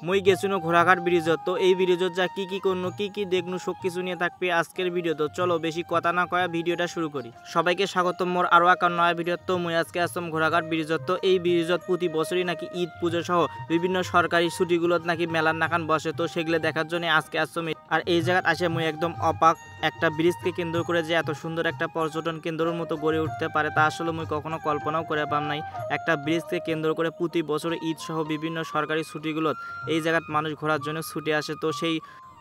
মই গেছিনো ঘোড়াঘাট ব্রিজত। তো এই ব্রিজত যা কি করনো কি দেখনু সব কিছু নিয়ে থাকবে আজকের ভিডিও। তো চলো বেশি কথা না কয়া ভিডিওটা শুরু করি। সবাইকে স্বাগতম মোর আরো একটা নয়া ভিডিও। তো মই আজকে আসলাম ঘোড়াঘাট ব্রিজত। তো এই ব্রিজত প্রতি বছরই নাকি ঈদ পুজো সহ বিভিন্ন সরকারি ছুটিগুলোত নাকি মেলার নাখান বসে। তো সেগুলো দেখার জন্য আজকে আসলাম। আর এই জায়গায় আসে মই একদম অবাক, একটা ব্রিজকে কেন্দ্র করে যে এত সুন্দর একটা পর্যটন কেন্দ্রের মতো গড়ে উঠতে পারে তা আসলে মই কখনো কল্পনাও করে পাম নাই। একটা ব্রিজকে কেন্দ্র করে প্রতি বছর ঈদ সহ বিভিন্ন সরকারি ছুটিগুলোত এই জায়গাত মানুষ ঘোরার জন্য ছুটে আসে।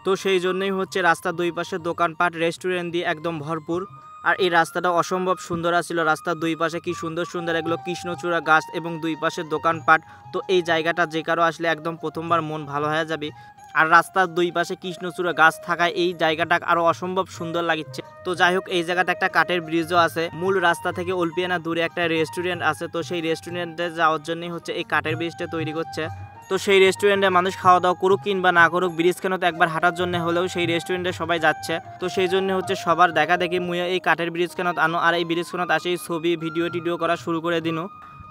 তো সেই জন্যই হচ্ছে রাস্তার দুই পাশে দোকানপাট রেস্টুরেন্ট দিয়ে একদম ভরপুর। আর এই রাস্তাটা অসম্ভব সুন্দর ছিল। রাস্তার দুই পাশে কি সুন্দর সুন্দর এগুলো কৃষ্ণচূড়া গাছ এবং দুই পাশে দোকানপাট। তো এই জায়গাটা যে কারো আসলে একদম প্রথমবার মন ভালো হয়ে যাবে। আর রাস্তার দুই পাশে কৃষ্ণচূড়া গাছ থাকায় এই জায়গাটা আরো অসম্ভব সুন্দর লাগছে। তো যাই হোক, এই জায়গাটা একটা কাঠের ব্রিজও আছে। মূল রাস্তা থেকে অল্পিয়ানা দূরে একটা রেস্টুরেন্ট আছে। তো সেই রেস্টুরেন্টে যাওয়ার জন্যই হচ্ছে এই কাঠের ব্রিজটা তৈরি করছে। তো সেই রেস্টুরেন্টে মানুষ খাওয়া দাওয়া করুক কিংবা না করুক, ব্রিজ কেন তো একবার হাঁটার জন্য হলেও সেই রেস্টুরেন্টে সবাই যাচ্ছে। তো সেই জন্য হচ্ছে সবার দেখা দেখি মুয়ে এই কাঠের ব্রিজ কেন আনো আর এই ব্রিজ কেন আসে ছবি ভিডিও করা শুরু করে দিনু।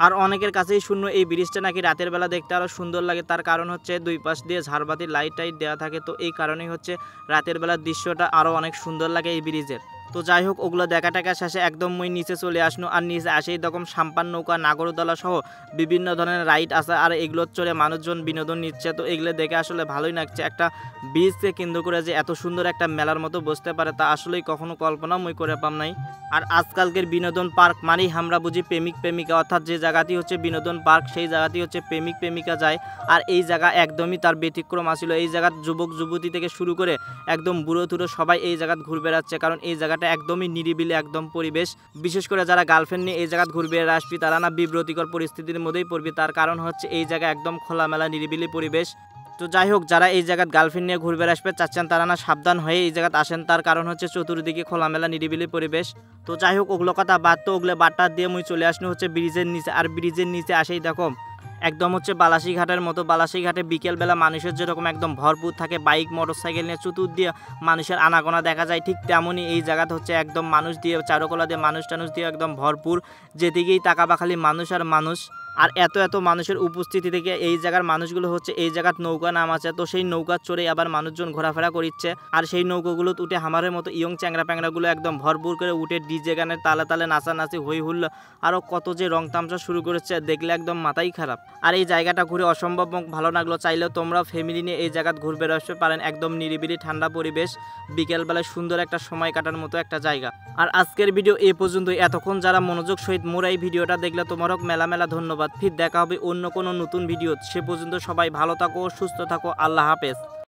আর অনেকের কাছেই শূন্য এই ব্রিজটা নাকি রাতের বেলা দেখতে আরও সুন্দর লাগে। তার কারণ হচ্ছে দুই পাশ দিয়ে ঝাড়বাতি লাইট টাইট দেওয়া থাকে। তো এই কারণেই হচ্ছে রাতের বেলার দৃশ্যটা আরও অনেক সুন্দর লাগে এই ব্রিজের। তো যাই হোক, ওগুলো দেখা টাকা শেষে একদম মই নিচে চলে আসনো। আর নিচে আসেই তখন সাম্পান নৌকা, নাগরদোলা সহ বিভিন্ন ধরনের রাইড আছে। আর এগুলো চড়ে মানুষজন বিনোদন নিচ্ছে। তো এগুলো দেখে আসলে ভালোই লাগছে। একটা ব্রিজকে কেন্দ্র করে যে এত সুন্দর একটা মেলার মতো বসতে পারে তা আসলেই কখনো কল্পনা মই করে পাম নাই। আর আজকালকের বিনোদন পার্ক মানেই আমরা বুঝি প্রেমিক প্রেমিকা, অর্থাৎ যে জায়গাটি হচ্ছে বিনোদন পার্ক সেই জায়গাটি হচ্ছে প্রেমিক প্রেমিকা যায়। আর এই জায়গা একদমই তার ব্যতিক্রম আসিল। এই জায়গার যুবক যুবতী থেকে শুরু করে একদম বুড়ো থুড়ো সবাই এই জায়গাত ঘুরে বেড়াচ্ছে। কারণ এই জায়গাটা একদমই নিরিবিলি একদম পরিবেশ। বিশেষ করে যারা গার্লফ্রেন্ড নিয়ে এই জায়গাত ঘুরে বেড়ে আসবি তারা না বিব্রতিকর পরিস্থিতির মধ্যেই পড়বি। তার কারণ হচ্ছে এই জায়গা একদম খোলামেলা নিরিবিলি পরিবেশ। তো যাই হোক, যারা এই জায়গাত গার্লফ্রেন্ড নিয়ে ঘুরবে আসবে চাচ্ছেন তারা না সাবধান হয়ে এই জায়গাত আসেন। তার কারণ হচ্ছে চতুর্দিকে খোলামেলা নিরিবিলি পরিবেশ। তো যাই হোক, ওগুলো কথা বাদ। তো ওগুলো বাট্টা দিয়ে মুই চলে আসনি হচ্ছে ব্রিজের নিচে। আর ব্রিজের নিচে আসেই দেখো একদম হচ্ছে বালাসী ঘাটের মতো। বালাসী ঘাটে বিকেলবেলা মানুষের যেরকম একদম ভরপুর থাকে, বাইক মোটরসাইকেল নিয়ে চতুর্দিকে মানুষের আনাগোনা দেখা যায়, ঠিক তেমনই এই জায়গাটা হচ্ছে একদম মানুষ দিয়ে চারুকলা দিয়ে মানুষ টানুষ দিয়ে একদম ভরপুর। যেদিকেই তাকাবা খালি মানুষ আর মানুষ। আর এত মানুষের উপস্থিতি থেকে এই জায়গার মানুষগুলো হচ্ছে এই জায়গার নৌকা নাম আছে। তো সেই নৌকা চড়ে আবার মানুষজন ঘোরাফেরা করছে। আর সেই নৌকাগুলো উঠে হামারের মতো ইয়ং চ্যাংরা প্যাংরাগুলো একদম ভরপুর করে উঠে ডিজে গানের তালে তালে নাচানাচি হই হুল্লো আরও কত যে রং তামসা শুরু করেছে, দেখলে একদম মাথাই খারাপ। আর এই জায়গাটা ঘুরে অসম্ভব ভালো লাগলো। চাইলেও তোমরা ফ্যামিলি নিয়ে এই জায়গাত ঘুরবে আসতে পারেন। একদম নিরিবিলি ঠান্ডা পরিবেশ, বিকেলবেলায় সুন্দর একটা সময় কাটার মতো একটা জায়গা। আর আজকের ভিডিও এই পর্যন্তই। এতক্ষণ যারা মনোযোগ সহিত মোর এই ভিডিওটা দেখলে তোমারও মেলা ধন্যবাদ। ফির দেখা হবে অন্য কোনো নতুন ভিডিও। সে পর্যন্ত সবাই ভালো থাকো, সুস্থ থাকো। আল্লাহ হাফেজ।